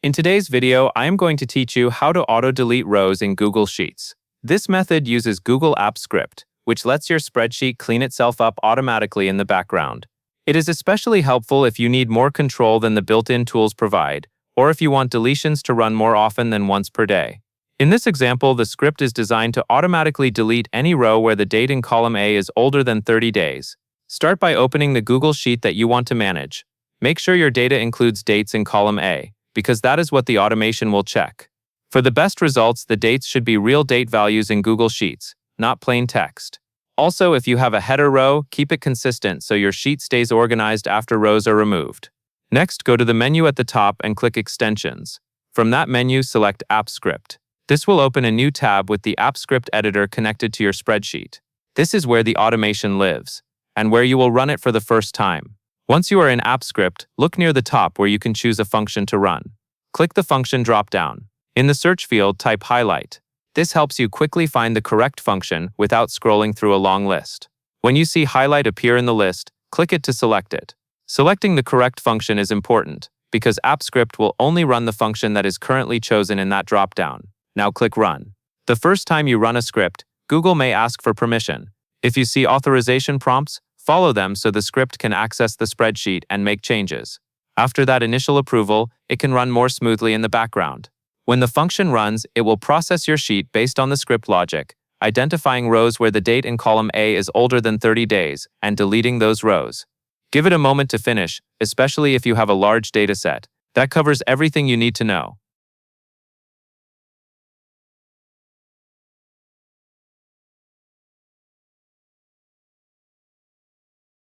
In today's video, I am going to teach you how to auto-delete rows in Google Sheets. This method uses Google Apps Script, which lets your spreadsheet clean itself up automatically in the background. It is especially helpful if you need more control than the built-in tools provide, or if you want deletions to run more often than once per day. In this example, the script is designed to automatically delete any row where the date in column A is older than 30 days. Start by opening the Google Sheet that you want to manage. Make sure your data includes dates in column A, because that is what the automation will check. For the best results, the dates should be real date values in Google Sheets, not plain text. Also, if you have a header row, keep it consistent so your sheet stays organized after rows are removed. Next, go to the menu at the top and click Extensions. From that menu, select App Script. This will open a new tab with the App Script editor connected to your spreadsheet. This is where the automation lives, and where you will run it for the first time. Once you are in App Script, look near the top where you can choose a function to run. Click the function drop-down. In the search field, type highlight. This helps you quickly find the correct function without scrolling through a long list. When you see highlight appear in the list, click it to select it. Selecting the correct function is important, because App Script will only run the function that is currently chosen in that drop-down. Now click Run. The first time you run a script, Google may ask for permission. If you see authorization prompts, follow them so the script can access the spreadsheet and make changes. After that initial approval, it can run more smoothly in the background. When the function runs, it will process your sheet based on the script logic, identifying rows where the date in column A is older than 30 days and deleting those rows. Give it a moment to finish, especially if you have a large data set. That covers everything you need to know.